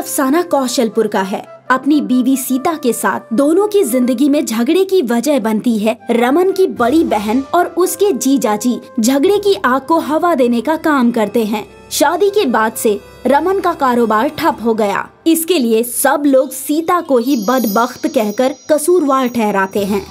अफसाना कौशलपुर का है। अपनी बीवी सीता के साथ दोनों की जिंदगी में झगड़े की वजह बनती है रमन की बड़ी बहन और उसके जीजाजी झगड़े की आग को हवा देने का काम करते हैं। शादी के बाद से रमन का कारोबार ठप हो गया। इसके लिए सब लोग सीता को ही बदबख्त कहकर कसूरवार ठहराते हैं।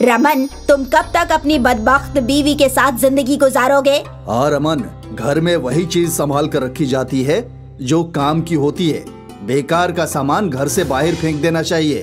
रमन, तुम कब तक अपनी बदबख्त बीवी के साथ जिंदगी गुजारोगे? हाँ रमन, घर में वही चीज संभाल कर रखी जाती है जो काम की होती है। बेकार का सामान घर से बाहर फेंक देना चाहिए।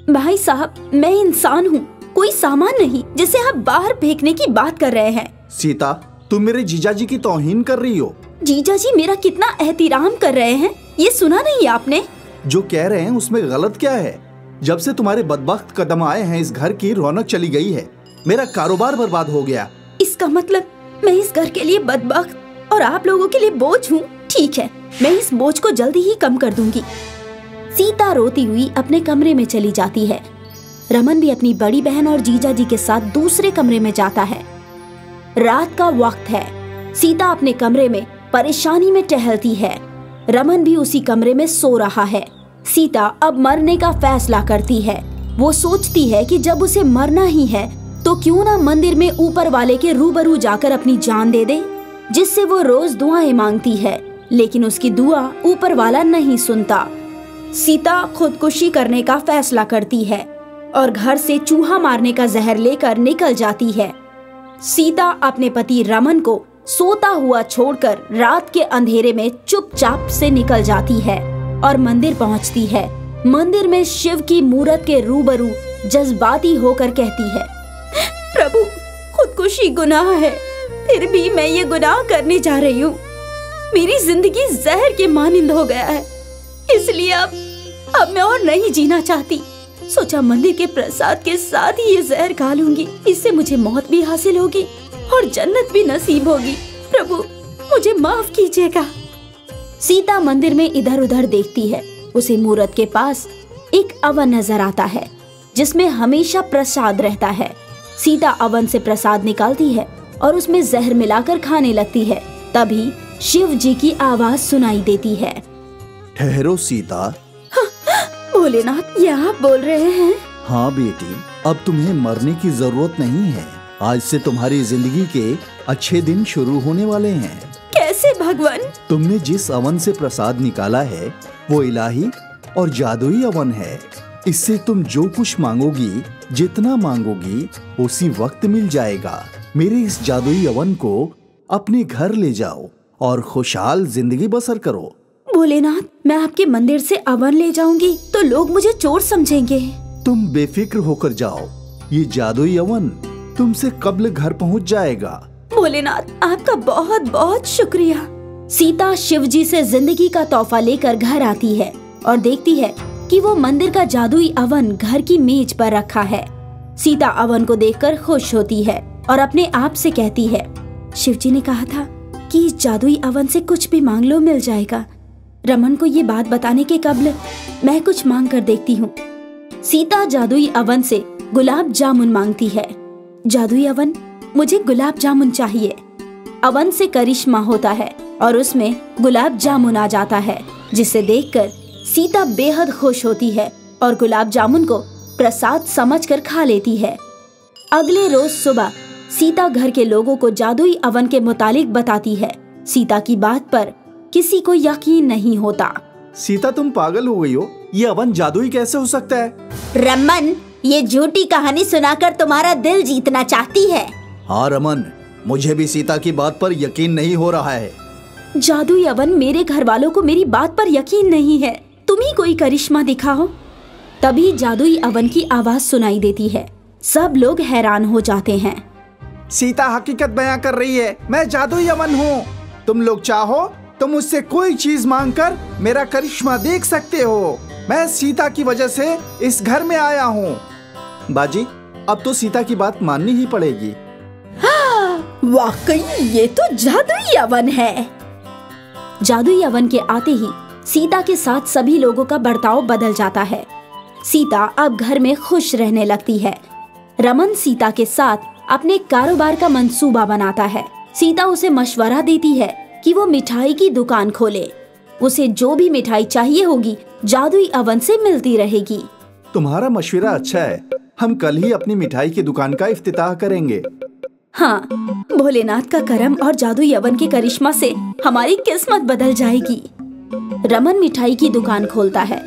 भाई साहब, मैं इंसान हूँ, कोई सामान नहीं जिसे आप बाहर फेंकने की बात कर रहे हैं। सीता, तुम मेरे जीजाजी की तौहीन कर रही हो। जीजाजी मेरा कितना एहतिराम कर रहे हैं, ये सुना नहीं आपने? जो कह रहे हैं उसमें गलत क्या है? जब से तुम्हारे बदबख्त कदम आए हैं इस घर की रौनक चली गई है। मेरा कारोबार बर्बाद हो गया। इसका मतलब मैं इस घर के लिए बदबख्त और आप लोगों के लिए बोझ हूँ? ठीक है, मैं इस बोझ को जल्दी ही कम कर दूंगी। सीता रोती हुई अपने कमरे में चली जाती है। रमन भी अपनी बड़ी बहन और जीजाजी के साथ दूसरे कमरे में जाता है। रात का वक्त है। सीता अपने कमरे में परेशानी में टहलती है। रमन भी उसी कमरे में सो रहा है। सीता अब मरने का फैसला करती है। वो सोचती है कि जब उसे मरना ही है तो क्यों ना मंदिर में ऊपर वाले के रूबरू जाकर अपनी जान दे दे, जिससे वो रोज दुआएं मांगती है, लेकिन उसकी दुआ ऊपर वाला नहीं सुनता। सीता खुदकुशी करने का फैसला करती है और घर से चूहा मारने का जहर लेकर निकल जाती है। सीता अपने पति रमन को सोता हुआ छोड़कर रात के अंधेरे में चुपचाप से निकल जाती है और मंदिर पहुंचती है। मंदिर में शिव की मूरत के रूबरू जज्बाती होकर कहती है, प्रभु, खुदकुशी गुनाह है, फिर भी मैं ये गुनाह करने जा रही हूँ। मेरी जिंदगी जहर के मानिंद हो गया है, इसलिए अब मैं और नहीं जीना चाहती। सोचा मंदिर के प्रसाद के साथ ही ये जहर खा लूंगी, इससे मुझे मौत भी हासिल होगी और जन्नत भी नसीब होगी। प्रभु, मुझे माफ कीजिएगा। सीता मंदिर में इधर उधर देखती है। उसे मूरत के पास एक अवन नजर आता है जिसमें हमेशा प्रसाद रहता है। सीता अवन से प्रसाद निकालती है और उसमें जहर मिलाकर खाने लगती है। तभी शिव जी की आवाज सुनाई देती है, ठहरो सीता। भोलेनाथ, ये आप बोल रहे हैं? हाँ बेटी, अब तुम्हें मरने की जरूरत नहीं है। आज से तुम्हारी जिंदगी के अच्छे दिन शुरू होने वाले हैं। कैसे भगवान? तुमने जिस अवन से प्रसाद निकाला है वो इलाही और जादुई अवन है। इससे तुम जो कुछ मांगोगी, जितना मांगोगी, उसी वक्त मिल जाएगा। मेरे इस जादुई अवन को अपने घर ले जाओ और खुशहाल जिंदगी बसर करो। भोलेनाथ, मैं आपके मंदिर से अवन ले जाऊंगी तो लोग मुझे चोर समझेंगे। तुम बेफिक्र होकर जाओ, ये जादुई अवन तुमसे कब्ल घर पहुंच जाएगा। भोलेनाथ, आपका बहुत बहुत शुक्रिया। सीता शिवजी से जिंदगी का तोहफा लेकर घर आती है और देखती है कि वो मंदिर का जादुई अवन घर की मेज पर रखा है। सीता अवन को देखकर खुश होती है और अपने आप से कहती है, शिवजी ने कहा था कि इस जादुई अवन से कुछ भी मांग लो मिल जाएगा। रमन को ये बात बताने के कब्ल मैं कुछ मांग कर देखती हूँ। सीता जादुई अवन से गुलाब जामुन मांगती है। जादुई अवन, मुझे गुलाब जामुन चाहिए। अवन से करिश्मा होता है और उसमें गुलाब जामुन आ जाता है, जिसे देखकर सीता बेहद खुश होती है और गुलाब जामुन को प्रसाद समझकर खा लेती है। अगले रोज सुबह सीता घर के लोगों को जादुई अवन के मुतालिक बताती है। सीता की बात पर किसी को यकीन नहीं होता। सीता, तुम पागल हो गई हो, ये अवन जादुई कैसे हो सकता है? रमन, ये झूठी कहानी सुनाकर तुम्हारा दिल जीतना चाहती है। हाँ रमन, मुझे भी सीता की बात पर यकीन नहीं हो रहा है। जादुई अवन, मेरे घर वालों को मेरी बात पर यकीन नहीं है, तुम ही कोई करिश्मा दिखाओ। तभी जादुई अवन की आवाज सुनाई देती है। सब लोग हैरान हो जाते हैं। सीता हकीकत बयां कर रही है, मैं जादुई अवन हूँ। तुम लोग चाहो तो मुझसे कोई चीज मांगकर मेरा करिश्मा देख सकते हो। मैं सीता की वजह से इस घर में आया हूँ। बाजी, अब तो सीता की बात माननी ही पड़ेगी। हाँ, वाकई ये तो जादुई अवन है। जादुई अवन के आते ही सीता के साथ सभी लोगों का बर्ताव बदल जाता है। सीता अब घर में खुश रहने लगती है। रमन सीता के साथ अपने कारोबार का मंसूबा बनाता है। सीता उसे मशवरा देती है कि वो मिठाई की दुकान खोले। उसे जो भी मिठाई चाहिए होगी जादुई अवन से मिलती रहेगी। तुम्हारा मशवरा अच्छा है। हम कल ही अपनी मिठाई की दुकान का इफ्तिताह करेंगे। हाँ, भोलेनाथ का करम और जादुई अवन के करिश्मा से हमारी किस्मत बदल जाएगी। रमन मिठाई की दुकान खोलता है।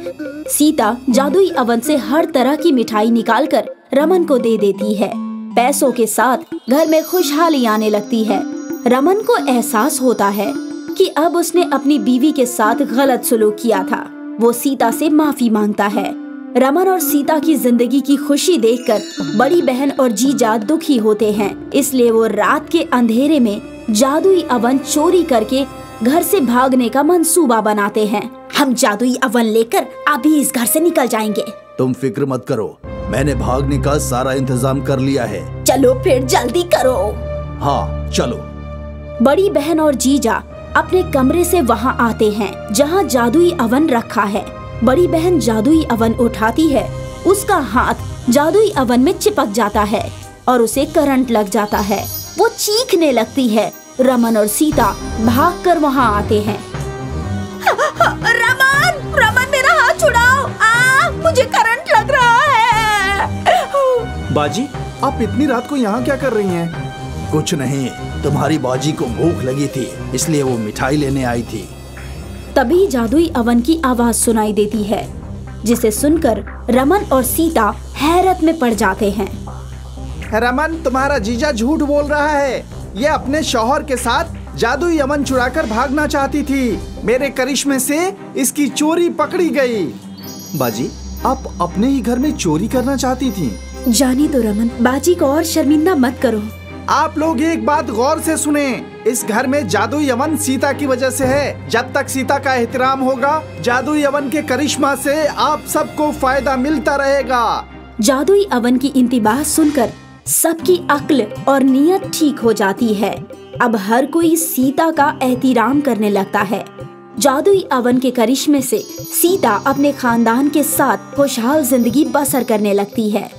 सीता जादुई अवन से हर तरह की मिठाई निकालकर रमन को दे देती है। पैसों के साथ घर में खुशहाली आने लगती है। रमन को एहसास होता है कि अब उसने अपनी बीवी के साथ गलत सुलूक किया था। वो सीता से माफी मांगता है। रमन और सीता की जिंदगी की खुशी देखकर बड़ी बहन और जीजा दुखी होते हैं, इसलिए वो रात के अंधेरे में जादुई अवन चोरी करके घर से भागने का मंसूबा बनाते हैं। हम जादुई अवन लेकर अभी इस घर से निकल जाएंगे। तुम फिक्र मत करो, मैंने भागने का सारा इंतजाम कर लिया है। चलो फिर जल्दी करो। हाँ चलो। बड़ी बहन और जीजा अपने कमरे से वहाँ आते हैं जहाँ जादुई अवन रखा है। बड़ी बहन जादुई अवन उठाती है। उसका हाथ जादुई अवन में चिपक जाता है और उसे करंट लग जाता है। वो चीखने लगती है। रमन और सीता भागकर वहाँ आते हैं। रमन, रमन मेरा हाथ छुड़ाओ, मुझे करंट लग रहा है। बाजी, आप इतनी रात को यहाँ क्या कर रही हैं? कुछ नहीं, तुम्हारी बाजी को भूख लगी थी इसलिए वो मिठाई लेने आई थी। तभी जादुई अवन की आवाज सुनाई देती है, जिसे सुनकर रमन और सीता हैरत में पड़ जाते हैं। रमन, तुम्हारा जीजा झूठ बोल रहा है। ये अपने शौहर के साथ जादुई अवन चुराकर भागना चाहती थी। मेरे करिश्मे से इसकी चोरी पकड़ी गई। बाजी, आप अपने ही घर में चोरी करना चाहती थी? जानी तो रमन, बाजी को और शर्मिंदा मत करो। आप लोग एक बात गौर से सुने। इस घर में जादुई अवन सीता की वजह से है। जब तक सीता का एहतराम होगा, जादुई अवन के करिश्मा से आप सबको फायदा मिलता रहेगा। जादुई अवन की इंतबाह सुनकर सबकी अक्ल और नियत ठीक हो जाती है। अब हर कोई सीता का एहतराम करने लगता है। जादुई अवन के करिश्मे से सीता अपने खानदान के साथ खुशहाल जिंदगी बसर करने लगती है।